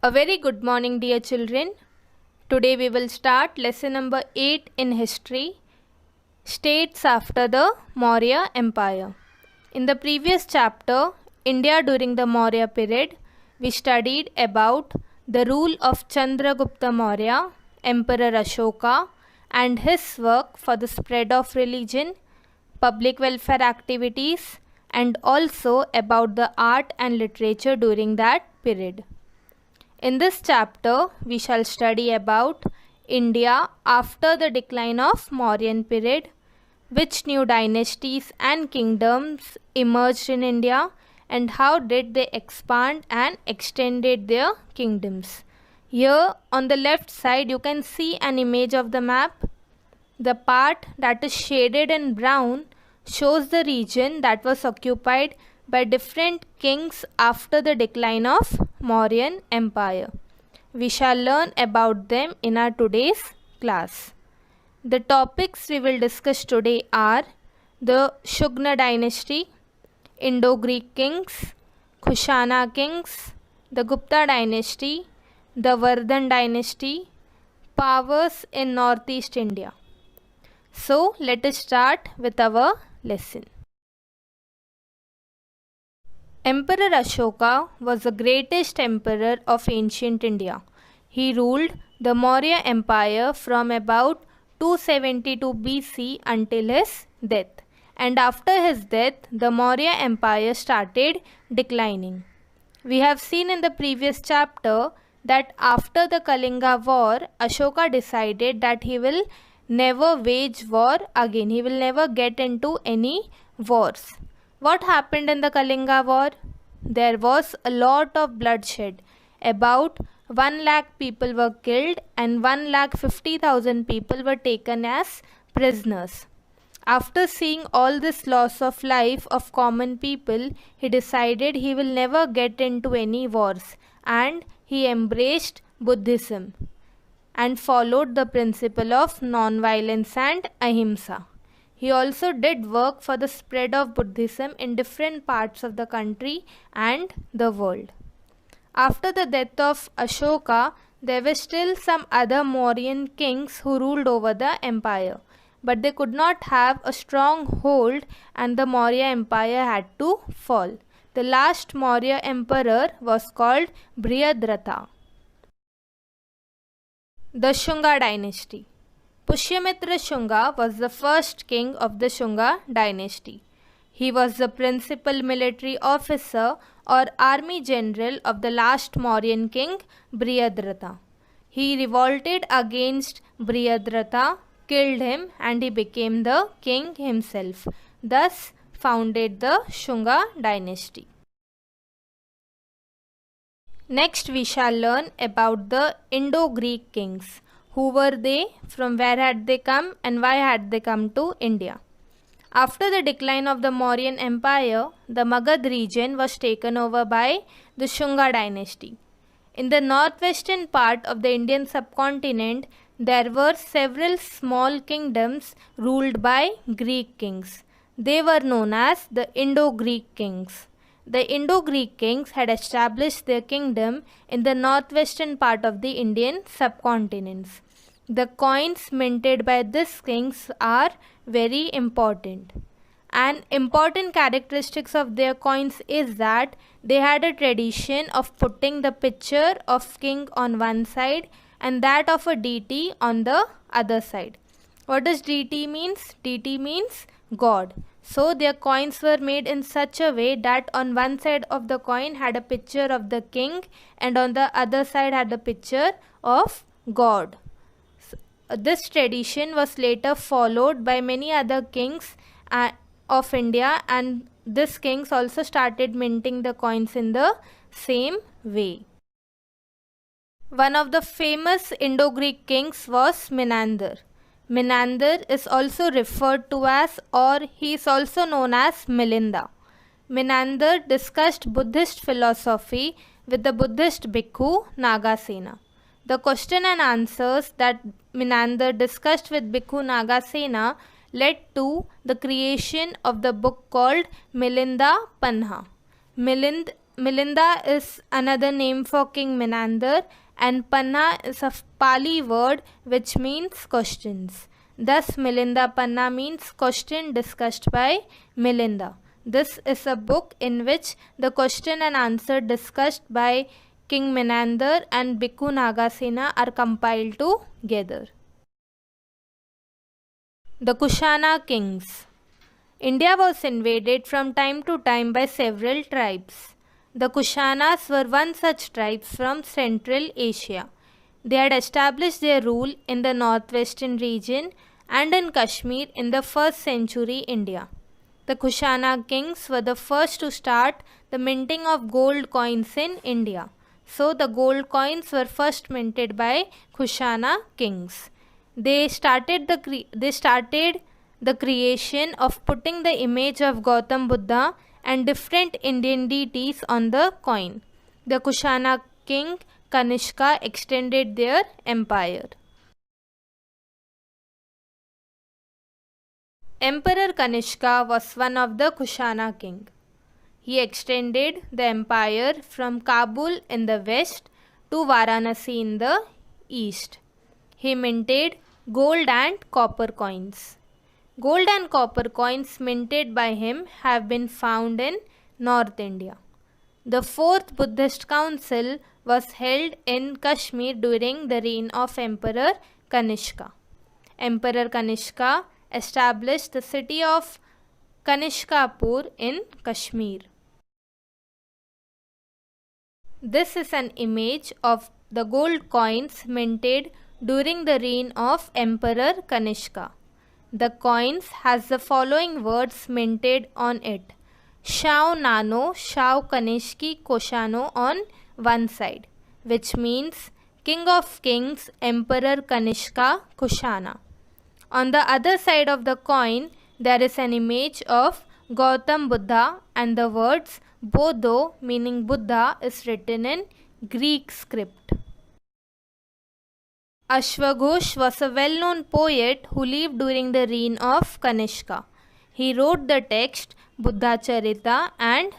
A very good morning, dear children. Today we will start lesson number 8 in history, states after the Maurya Empire. In the previous chapter, India during the Maurya period, we studied about the rule of Chandragupta Maurya, Emperor Ashoka, and his work for the spread of religion, public welfare activities, and also about the art and literature during that period. In this chapter, we shall study about India after the decline of Mauryan period, which new dynasties and kingdoms emerged in India, and how did they expand and extended their kingdoms. Here on the left side, you can see an image of the map. The part that is shaded in brown shows the region that was occupied by different kings after the decline of Mauryan Empire. We shall learn about them in our today's class. The topics we will discuss today are the Shugna dynasty, Indo-Greek kings, Kushana kings, the Gupta dynasty, the Vardhan dynasty, powers in Northeast India. So let us start with our lesson. Emperor Ashoka was the greatest emperor of ancient India. He ruled the Maurya Empire from about 272 BC until his death. And after his death, the Maurya Empire started declining. We have seen in the previous chapter that after the Kalinga war, Ashoka decided that he will never wage war again. He will never get into any wars. What happened in the Kalinga war? There was a lot of bloodshed. About 1 lakh people were killed and 1,50,000 people were taken as prisoners. After seeing all this loss of life of common people, he decided he will never get into any wars, and he embraced Buddhism and followed the principle of non-violence and ahimsa. He also did work for the spread of Buddhism in different parts of the country and the world. After the death of Ashoka, there were still some other Mauryan kings who ruled over the empire, but they could not have a strong hold and the Maurya Empire had to fall. The last Maurya emperor was called Brihadratha. The Shunga dynasty. Pushyamitra Shunga was the first king of the Shunga dynasty. He was the principal military officer or army general of the last Mauryan king Brihadratha. He revolted against Brihadratha, killed him, and he became the king himself, thus founded the Shunga dynasty. Next we shall learn about the Indo-Greek kings. Who were they, from where had they come, and why had they come to India? After the decline of the Mauryan Empire, the Magad region was taken over by the Shunga dynasty. In the northwestern part of the Indian subcontinent, there were several small kingdoms ruled by Greek kings. They were known as the Indo-Greek kings. The Indo-Greek kings had established their kingdom in the northwestern part of the Indian subcontinent. The coins minted by these kings are very important. An important characteristics of their coins is that they had a tradition of putting the picture of king on one side and that of a deity on the other side. What does deity means? Deity means God. So their coins were made in such a way that on one side of the coin had a picture of the king and on the other side had a picture of God. This tradition was later followed by many other kings of India, and these kings also started minting the coins in the same way. One of the famous Indo-Greek kings was Menander. Menander is also referred to as, or he is also known as, Milinda. Menander discussed Buddhist philosophy with the Buddhist bhikkhu Nagasena. The question and answers that Menander discussed with bhikkhu Nagasena led to the creation of the book called Milinda Panha. Milind Milinda is another name for King Menander, and Panna is a Pali word which means questions. Thus, Milinda Panna means question discussed by Milinda. This is a book in which the question and answer discussed by King Menander and Bhikkhu Nagasena are compiled together. The Kushana kings. India was invaded from time to time by several tribes. The Kushanas were one such tribe from Central Asia. They had established their rule in the northwestern region and in Kashmir in the 1st century India. The Kushana kings were the first to start the minting of gold coins in India. So the gold coins were first minted by Kushana kings. They started the creation of putting the image of Gautam Buddha and different Indian deities on the coin. The Kushana king Kanishka extended their empire. Emperor Kanishka was one of the Kushana king. He extended the empire from Kabul in the west to Varanasi in the east. He minted gold and copper coins. Gold and copper coins minted by him have been found in North India. The 4th Buddhist Council was held in Kashmir during the reign of Emperor Kanishka. Emperor Kanishka established the city of Kanishkapur in Kashmir. This is an image of the gold coins minted during the reign of Emperor Kanishka. The coins has the following words minted on it: Shao Nano, Shao Kanishki Koshano on one side, which means King of Kings, Emperor Kanishka Kushana. On the other side of the coin, there is an image of Gautam Buddha, and the words Bodho, meaning Buddha, is written in Greek script. Ashwaghosh was a well-known poet who lived during the reign of Kanishka. He wrote the text Buddha Charita and